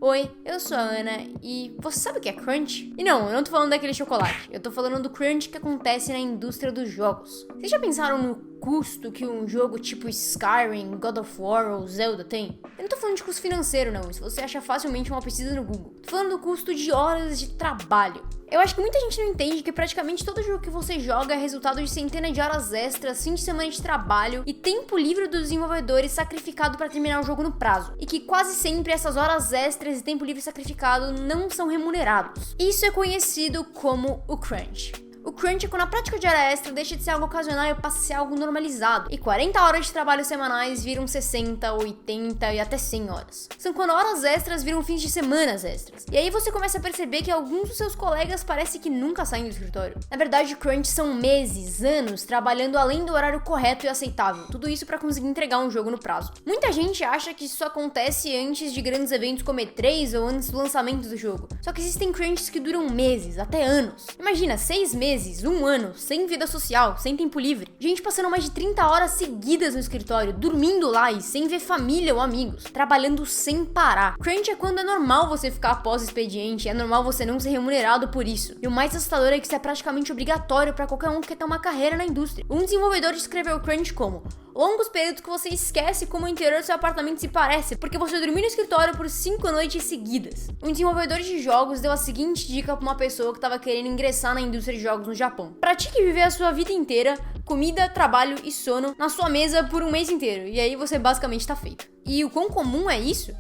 Oi, eu sou a Ana e você sabe o que é crunch? E não, eu não tô falando daquele chocolate, eu tô falando do crunch que acontece na indústria dos jogos. Vocês já pensaram no custo que um jogo tipo Skyrim, God of War ou Zelda tem? Eu não tô falando de custo financeiro não, isso você acha facilmente uma pesquisa no Google. Tô falando do custo de horas de trabalho. Eu acho que muita gente não entende que praticamente todo jogo que você joga é resultado de centenas de horas extras, fim de semana de trabalho e tempo livre dos desenvolvedores sacrificado para terminar o jogo no prazo. E que quase sempre essas horas extras e tempo livre sacrificado não são remunerados. Isso é conhecido como o crunch. O crunch é quando a prática de hora extra deixa de ser algo ocasional e passa a ser algo normalizado. E 40 horas de trabalho semanais viram 60, 80 e até 100 horas. São quando horas extras viram fins de semanas extras. E aí você começa a perceber que alguns dos seus colegas parece que nunca saem do escritório. Na verdade, o crunch são meses, anos, trabalhando além do horário correto e aceitável. Tudo isso para conseguir entregar um jogo no prazo. Muita gente acha que isso acontece antes de grandes eventos como E3 ou antes do lançamento do jogo. Só que existem crunches que duram meses, até anos. Imagina, 6 meses, um ano, sem vida social, sem tempo livre. Gente passando mais de 30 horas seguidas no escritório, dormindo lá e sem ver família ou amigos, trabalhando sem parar. Crunch é quando é normal você ficar após expediente, é normal você não ser remunerado por isso. E o mais assustador é que isso é praticamente obrigatório para qualquer um que quer ter uma carreira na indústria. Um desenvolvedor descreveu o crunch como longos períodos que você esquece como o interior do seu apartamento se parece, porque você dormiu no escritório por 5 noites seguidas. Um desenvolvedor de jogos deu a seguinte dica para uma pessoa que estava querendo ingressar na indústria de jogos no Japão. Pratique viver a sua vida inteira, comida, trabalho e sono, na sua mesa por um mês inteiro, e aí você basicamente tá feito. E o quão comum é isso?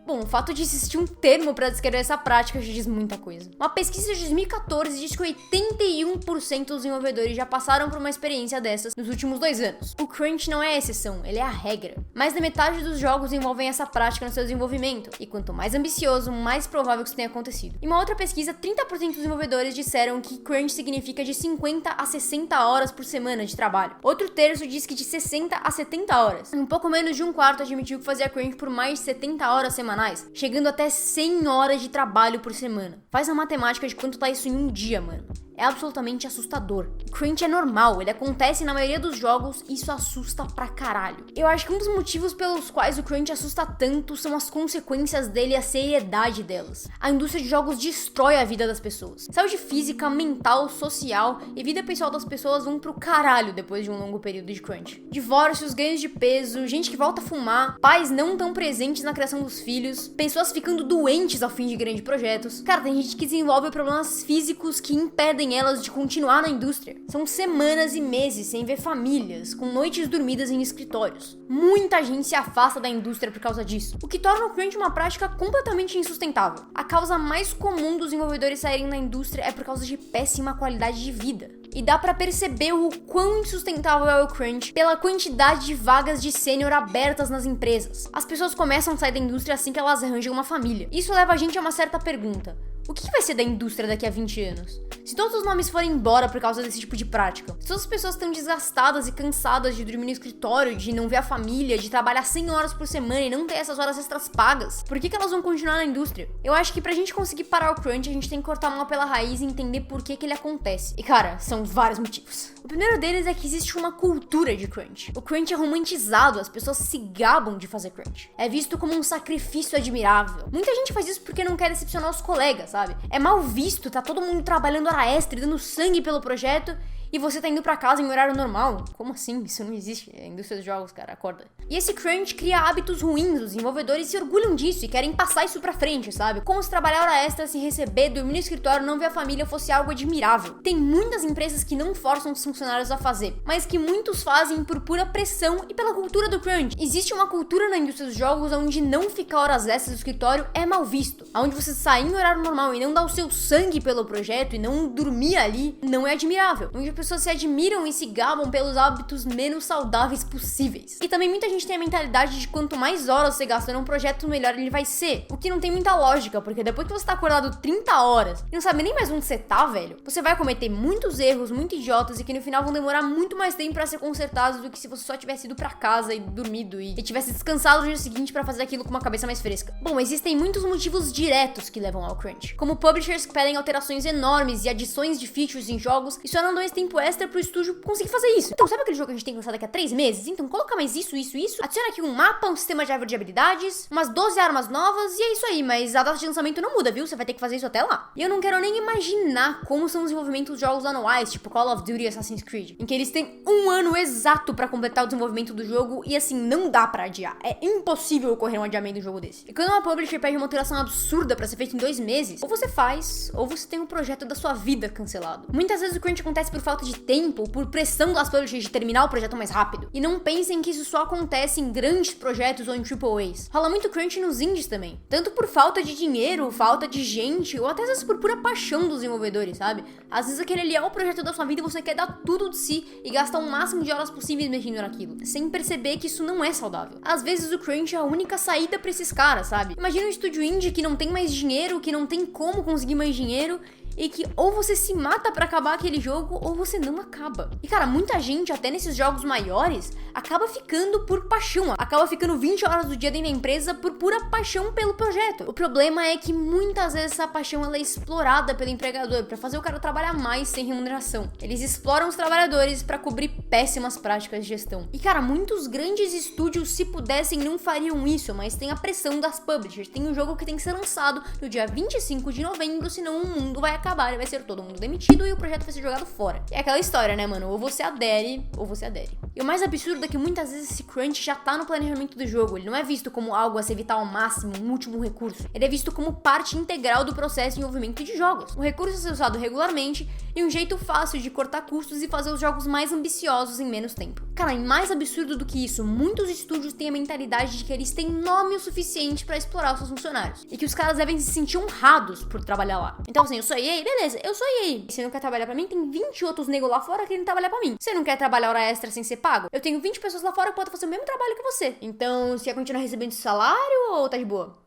Bom, o fato de existir um termo para descrever essa prática já diz muita coisa. Uma pesquisa de 2014 diz que 81% dos desenvolvedores já passaram por uma experiência dessas nos últimos 2 anos. O crunch não é a exceção, ele é a regra. Mais da metade dos jogos envolvem essa prática no seu desenvolvimento, e quanto mais ambicioso, mais provável que isso tenha acontecido. Em uma outra pesquisa, 30% dos desenvolvedores disseram que crunch significa de 50 a 60 horas por semana de trabalho. Outro terço diz que de 60 a 70 horas. Um pouco menos de um quarto admitiu que fazia crunch por mais de 70 horas semanais, chegando até 100 horas de trabalho por semana. Faz a matemática de quanto tá isso em um dia, mano. É absolutamente assustador. O crunch é normal, ele acontece na maioria dos jogos e isso assusta pra caralho. Eu acho que um dos motivos pelos quais o crunch assusta tanto são as consequências dele e a seriedade delas. A indústria de jogos destrói a vida das pessoas. Saúde física, mental, social e vida pessoal das pessoas vão pro caralho depois de um longo período de crunch. Divórcios, ganhos de peso, gente que volta a fumar, pais não tão presentes na criação dos filhos, pessoas ficando doentes ao fim de grandes projetos. Cara, tem gente que desenvolve problemas físicos que impedem elas de continuar na indústria. São semanas e meses sem ver famílias, com noites dormidas em escritórios. Muita gente se afasta da indústria por causa disso, o que torna o crunch uma prática completamente insustentável. A causa mais comum dos desenvolvedores saírem da indústria é por causa de péssima qualidade de vida. E dá pra perceber o quão insustentável é o crunch pela quantidade de vagas de sênior abertas nas empresas. As pessoas começam a sair da indústria assim que elas arranjam uma família. Isso leva a gente a uma certa pergunta. O que vai ser da indústria daqui a 20 anos? Se todos os nomes forem embora por causa desse tipo de prática, se todas as pessoas estão desgastadas e cansadas de dormir no escritório, de não ver a família, de trabalhar 100 horas por semana e não ter essas horas extras pagas, por que elas vão continuar na indústria? Eu acho que pra gente conseguir parar o crunch, a gente tem que cortar mal pela raiz e entender por que ele acontece. E cara, são vários motivos. O primeiro deles é que existe uma cultura de crunch. O crunch é romantizado, as pessoas se gabam de fazer crunch. É visto como um sacrifício admirável. Muita gente faz isso porque não quer decepcionar os colegas, sabe? É mal visto, tá todo mundo trabalhando hora extra e dando sangue pelo projeto e você tá indo pra casa em horário normal. Como assim? Isso não existe. É a indústria dos jogos, cara, acorda. E esse crunch cria hábitos ruins, os desenvolvedores se orgulham disso e querem passar isso pra frente, sabe? Como se trabalhar hora extra, se receber, dormir no escritório, não ver a família fosse algo admirável. Tem muitas empresas que não forçam os funcionários a fazer, mas que muitos fazem por pura pressão e pela cultura do crunch. Existe uma cultura na indústria dos jogos onde não ficar horas extras no escritório é mal visto. Onde você sair em horário normal e não dar o seu sangue pelo projeto e não dormir ali não é admirável. Onde pessoas se admiram e se gabam pelos hábitos menos saudáveis possíveis. E também muita gente tem a mentalidade de quanto mais horas você gasta num projeto, melhor ele vai ser. O que não tem muita lógica, porque depois que você tá acordado 30 horas e não sabe nem mais onde você tá, velho, você vai cometer muitos erros, muito idiotas e que no final vão demorar muito mais tempo pra ser consertados do que se você só tivesse ido pra casa e dormido e tivesse descansado no dia seguinte pra fazer aquilo com uma cabeça mais fresca. Bom, existem muitos motivos diretos que levam ao crunch, como publishers que pedem alterações enormes e adições de features em jogos e só não dão esse tempo tempo extra pro estúdio conseguir fazer isso. Então, sabe aquele jogo que a gente tem que lançar daqui a 3 meses? Então, coloca mais isso. Adiciona aqui um mapa, um sistema de árvore de habilidades, umas 12 armas novas e é isso aí. Mas a data de lançamento não muda, viu? Você vai ter que fazer isso até lá. E eu não quero nem imaginar como são os desenvolvimentos de jogos anuais, tipo Call of Duty e Assassin's Creed, em que eles têm um ano exato pra completar o desenvolvimento do jogo e assim, não dá pra adiar. É impossível ocorrer um adiamento do jogo desse. E quando uma publisher pede uma alteração absurda pra ser feita em 2 meses, ou você faz, ou você tem um projeto da sua vida cancelado. Muitas vezes o crunch acontece por falta de tempo, por pressão das publishers de terminar o projeto mais rápido. E não pensem que isso só acontece em grandes projetos ou em AAAs. Rola muito crunch nos indies também. Tanto por falta de dinheiro, falta de gente, ou até às vezes por pura paixão dos desenvolvedores, sabe? Às vezes aquele ali é o projeto da sua vida e você quer dar tudo de si e gastar o máximo de horas possíveis mexendo naquilo, sem perceber que isso não é saudável. Às vezes o crunch é a única saída pra esses caras, sabe? Imagina um estúdio indie que não tem mais dinheiro, que não tem como conseguir mais dinheiro, e que ou você se mata pra acabar aquele jogo ou você não acaba. E cara, muita gente, até nesses jogos maiores, acaba ficando por paixão, acaba ficando 20 horas do dia dentro da empresa por pura paixão pelo projeto. O problema é que muitas vezes essa paixão ela é explorada pelo empregador pra fazer o cara trabalhar mais sem remuneração. Eles exploram os trabalhadores pra cobrir péssimas práticas de gestão. E cara, muitos grandes estúdios, se pudessem, não fariam isso, mas tem a pressão das publishers. Tem um jogo que tem que ser lançado no dia 25 de novembro, senão o mundo vai acabar e vai ser todo mundo demitido e o projeto vai ser jogado fora. É aquela história, né, mano? Ou você adere, ou você adere. E o mais absurdo é que muitas vezes esse crunch já tá no planejamento do jogo. Ele não é visto como algo a se evitar ao máximo, um último recurso. Ele é visto como parte integral do processo de desenvolvimento de jogos. Um recurso a ser usado regularmente e um jeito fácil de cortar custos e fazer os jogos mais ambiciosos em menos tempo. Cara, e mais absurdo do que isso, muitos estúdios têm a mentalidade de que eles têm nome o suficiente pra explorar os seus funcionários. E que os caras devem se sentir honrados por trabalhar lá. Então assim, eu sou EA, beleza, eu sou EA. Você não quer trabalhar pra mim? Tem 20 outros negros lá fora querendo trabalhar pra mim. Você não quer trabalhar hora extra sem ser pago? Eu tenho 20 pessoas lá fora que podem fazer o mesmo trabalho que você. Então, você quer continuar recebendo salário ou tá de boa?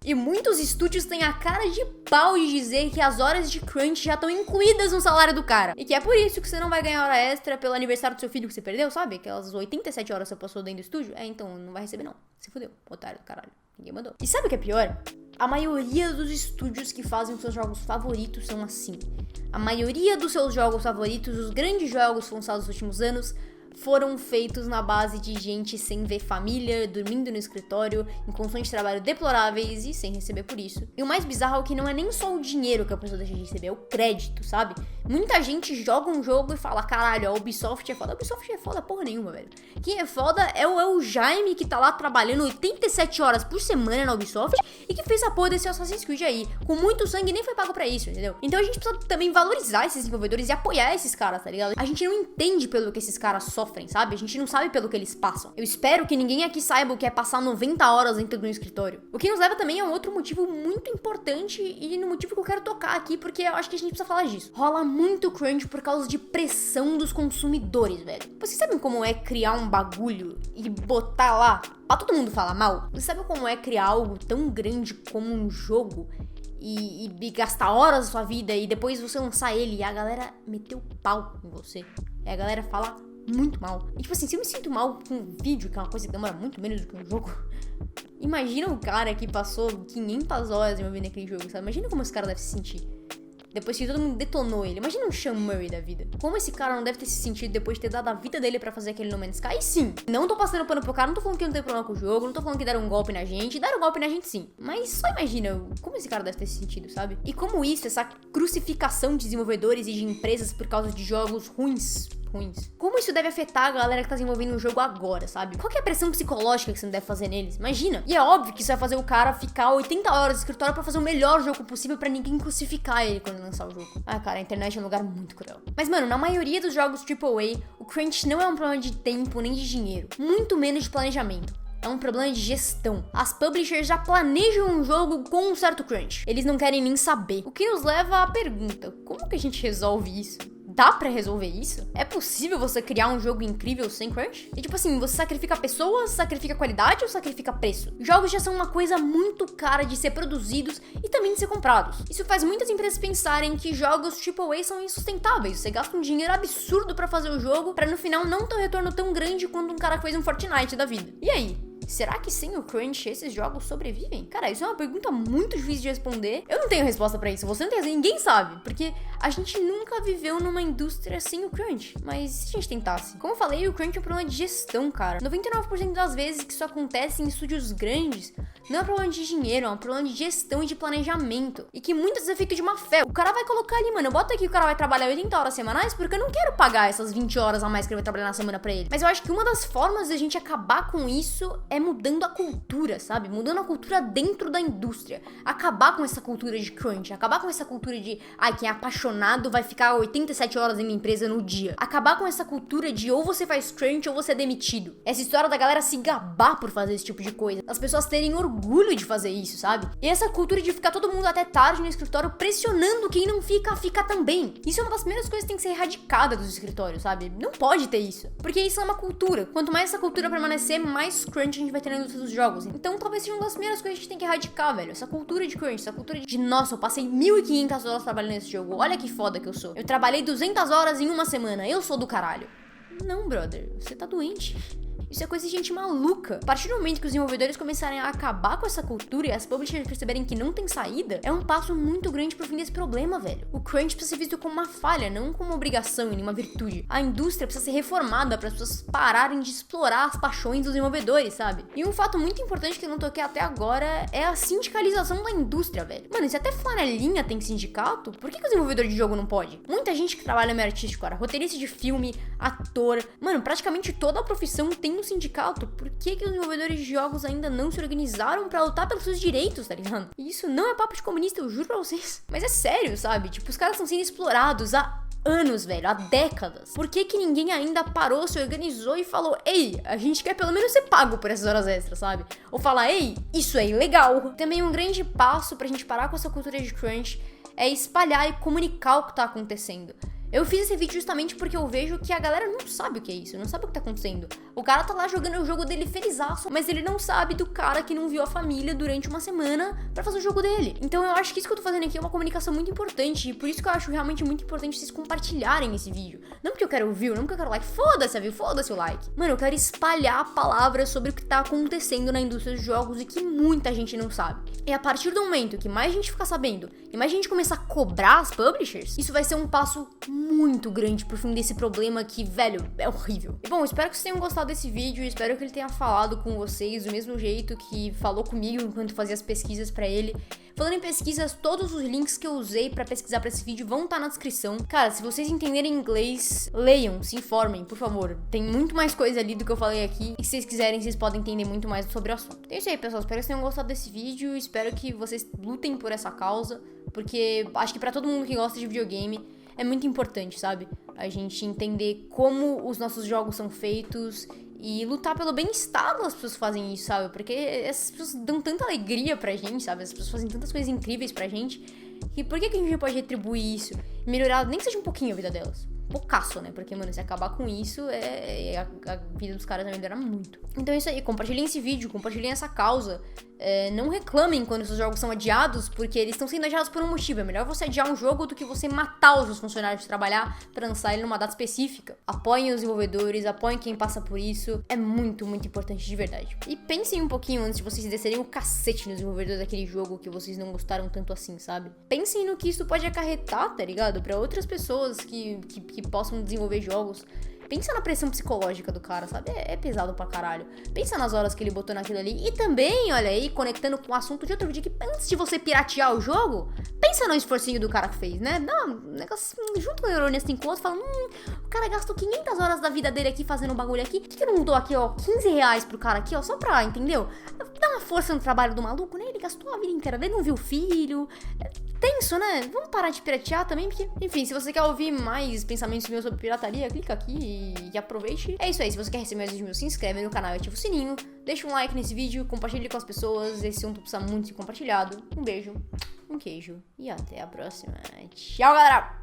E muitos estúdios têm a cara de pau de dizer que as horas de crunch já estão incluídas no salário do cara. E que é por isso que você não vai ganhar hora extra pelo aniversário do seu filho que você perdeu, sabe? Aquelas 87 horas que você passou dentro do estúdio. Então não vai receber não. Se fudeu, otário do caralho. Ninguém mandou. E sabe o que é pior? A maioria dos estúdios que fazem os seus jogos favoritos são assim. A maioria dos seus jogos favoritos, os grandes jogos lançados nos últimos anos, foram feitos na base de gente sem ver família, dormindo no escritório, em condições de trabalho deploráveis e sem receber por isso. E o mais bizarro é que não é nem só o dinheiro que a pessoa deixa de receber, é o crédito, sabe? Muita gente joga um jogo e fala, caralho, a Ubisoft é foda. A Ubisoft é foda porra nenhuma, velho. Quem é foda é o Jaime, que tá lá trabalhando 87 horas por semana na Ubisoft e que fez a porra desse Assassin's Creed aí. Com muito sangue e nem foi pago pra isso, entendeu? Então a gente precisa também valorizar esses desenvolvedores e apoiar esses caras, tá ligado? A gente não entende pelo que esses caras sofrem, sabe? A gente não sabe pelo que eles passam. Eu espero que ninguém aqui saiba o que é passar 90 horas dentro do escritório. O que nos leva também a um outro motivo muito importante e no motivo que eu quero tocar aqui, porque eu acho que a gente precisa falar disso. Rola muito crunch por causa de pressão dos consumidores, velho. Vocês sabem como é criar um bagulho e botar lá pra todo mundo falar mal? Vocês sabem como é criar algo tão grande como um jogo e gastar horas da sua vida e depois você lançar ele e a galera meter o pau em você? E a galera fala muito mal. E tipo assim, se eu me sinto mal com um vídeo, que é uma coisa que demora muito menos do que um jogo, imagina o cara que passou 500 horas envolvendo aquele jogo, sabe? Imagina como esse cara deve se sentir depois que todo mundo detonou ele. Imagina um Sean Murray da vida. Como esse cara não deve ter se sentido depois de ter dado a vida dele pra fazer aquele No Man's Sky? E sim, não tô passando pano pro cara, não tô falando que não tem problema com o jogo, não tô falando que deram um golpe na gente. Deram um golpe na gente sim. Mas só imagina como esse cara deve ter se sentido, sabe? E como isso, essa crucificação de desenvolvedores e de empresas por causa de jogos ruins. Como isso deve afetar a galera que tá desenvolvendo um jogo agora, sabe? Qual que é a pressão psicológica que você não deve fazer neles? Imagina. E é óbvio que isso vai fazer o cara ficar 80 horas no escritório pra fazer o melhor jogo possível pra ninguém crucificar ele quando lançar o jogo. Ah, cara, a internet é um lugar muito cruel. Mas, mano, na maioria dos jogos AAA, o crunch não é um problema de tempo nem de dinheiro. Muito menos de planejamento. É um problema de gestão. As publishers já planejam um jogo com um certo crunch. Eles não querem nem saber. O que nos leva à pergunta: como que a gente resolve isso? Dá pra resolver isso? É possível você criar um jogo incrível sem crunch? E tipo assim, você sacrifica pessoas, sacrifica qualidade ou sacrifica preço? Jogos já são uma coisa muito cara de ser produzidos e também de ser comprados. Isso faz muitas empresas pensarem que jogos AAA são insustentáveis. Você gasta um dinheiro absurdo pra fazer o jogo, pra no final não ter um retorno tão grande quanto um cara que fez um Fortnite da vida. E aí? será que sem o crunch esses jogos sobrevivem? Cara, isso é uma pergunta muito difícil de responder. Eu não tenho resposta pra isso, você não tem, ninguém sabe, porque a gente nunca viveu numa indústria sem o crunch. Mas se a gente tentasse? Como eu falei, o crunch é um problema de gestão, cara. 99% das vezes que isso acontece em estúdios grandes, não é um problema de dinheiro, é um problema de gestão e de planejamento. E que muitas vezes é feito de má fé. O cara vai colocar ali, mano, bota aqui que o cara vai trabalhar 80 horas semanais porque eu não quero pagar essas 20 horas a mais que ele vai trabalhar na semana pra ele. Mas eu acho que uma das formas de a gente acabar com isso é mudando a cultura, sabe? Mudando a cultura dentro da indústria. Acabar com essa cultura de crunch, acabar com essa cultura de, ai, quem é apaixonado vai ficar 87 horas em uma empresa no dia. Acabar com essa cultura de ou você faz crunch ou você é demitido. Essa história da galera se gabar por fazer esse tipo de coisa. As pessoas terem orgulho de fazer isso, sabe? E essa cultura de ficar todo mundo até tarde no escritório pressionando quem não fica, fica também. Isso é uma das primeiras coisas que tem que ser erradicada dos escritórios, sabe? Não pode ter isso. Porque isso é uma cultura. Quanto mais essa cultura permanecer, mais crunch a gente vai ter na indústria dos jogos. Então talvez seja uma das primeiras coisas que a gente tem que erradicar, velho. Essa cultura de crunch, essa cultura de nossa, eu passei 1.500 horas trabalhando nesse jogo. Olha que foda que eu sou. Eu trabalhei 200 horas em uma semana. Eu sou do caralho. Não, brother. Você tá doente. Isso é coisa de gente maluca. A partir do momento que os desenvolvedores começarem a acabar com essa cultura e as publishers perceberem que não tem saída, é um passo muito grande pro fim desse problema, velho. O crunch precisa ser visto como uma falha, não como uma obrigação e nenhuma virtude. A indústria precisa ser reformada para as pessoas pararem de explorar as paixões dos desenvolvedores, sabe? E um fato muito importante que eu não toquei até agora é a sindicalização da indústria, velho. Mano, se até flanelinha tem sindicato, por que o desenvolvedor de jogo não pode? Muita gente que trabalha no meio artístico, cara, roteirista de filme, ator, mano, praticamente toda a profissão tem um sindicato. Por que os desenvolvedores de jogos ainda não se organizaram pra lutar pelos seus direitos, tá ligado? E isso não é papo de comunista, eu juro pra vocês. Mas é sério, sabe? Tipo, os caras estão sendo explorados há anos, velho, há décadas. Por que ninguém ainda parou, se organizou e falou, ei, a gente quer pelo menos ser pago por essas horas extras, sabe? Ou falar, ei, isso é ilegal. Também um grande passo pra gente parar com essa cultura de crunch é espalhar e comunicar o que tá acontecendo. Eu fiz esse vídeo justamente porque eu vejo que a galera não sabe o que é isso, não sabe o que tá acontecendo. O cara tá lá jogando o jogo dele felizaço, mas ele não sabe do cara que não viu a família durante uma semana pra fazer o jogo dele. Então eu acho que isso que eu tô fazendo aqui é uma comunicação muito importante, e por isso que eu acho realmente muito importante vocês compartilharem esse vídeo. Não porque eu quero view, não porque eu quero like, foda-se a view, foda-se o like. Mano, eu quero espalhar palavras sobre o que tá acontecendo na indústria dos jogos e que muita gente não sabe. E a partir do momento que mais gente ficar sabendo e mais gente começar a cobrar as publishers, isso vai ser um passo muito grande pro fim desse problema que, velho, é horrível. E bom, espero que vocês tenham gostado desse vídeo, espero que ele tenha falado com vocês do mesmo jeito que falou comigo enquanto fazia as pesquisas pra ele. Falando em pesquisas, todos os links que eu usei pra pesquisar pra esse vídeo vão estar na descrição. Cara, se vocês entenderem inglês, leiam, se informem, por favor. Tem muito mais coisa ali do que eu falei aqui. E se vocês quiserem, vocês podem entender muito mais sobre o assunto. Então é isso aí, pessoal. Espero que vocês tenham gostado desse vídeo. Espero que vocês lutem por essa causa, porque acho que pra todo mundo que gosta de videogame é muito importante, sabe? A gente entender como os nossos jogos são feitos e lutar pelo bem-estar das pessoas que fazem isso, sabe? Porque essas pessoas dão tanta alegria pra gente, sabe? As pessoas fazem tantas coisas incríveis pra gente. E por que a gente não pode retribuir isso? E melhorar, nem que seja um pouquinho a vida delas. Poucaço, né? Porque, mano, se acabar com isso, a vida dos caras vai melhorar muito. Então é isso aí, compartilhem esse vídeo, compartilhem essa causa. Não reclamem quando seus jogos são adiados, porque eles estão sendo adiados por um motivo. É melhor você adiar um jogo do que você matar os seus funcionários de trabalhar pra lançar ele numa data específica. Apoiem os desenvolvedores, apoiem quem passa por isso. É muito, muito importante de verdade. E pensem um pouquinho antes de vocês descerem o cacete nos desenvolvedores daquele jogo que vocês não gostaram tanto assim, sabe? Pensem no que isso pode acarretar, tá ligado? Pra outras pessoas que possam desenvolver jogos. Pensa na pressão psicológica do cara, sabe? É pesado pra caralho. Pensa nas horas que ele botou naquilo ali. E também, olha aí, conectando com o assunto de outro vídeo, que antes de você piratear o jogo, pensa no esforcinho do cara que fez, né? Dá um negócio, junto com o neurônio assim com o outro, fala, o cara gastou 500 horas da vida dele aqui fazendo um bagulho aqui. Por que não mudou aqui, ó, 15 reais pro cara aqui, ó, só pra, entendeu? Dá uma força no trabalho do maluco, né? Ele gastou a vida inteira dele, não viu o filho. Tenso, né? Vamos parar de piratear também, porque... Enfim, se você quer ouvir mais pensamentos meus sobre pirataria, clica aqui e aproveite. É isso aí, se você quer receber mais vídeos meus, se inscreve no canal e ativa o sininho. Deixa um like nesse vídeo, compartilhe com as pessoas. Esse assunto precisa muito ser compartilhado. Um beijo, um queijo e até a próxima. Tchau, galera!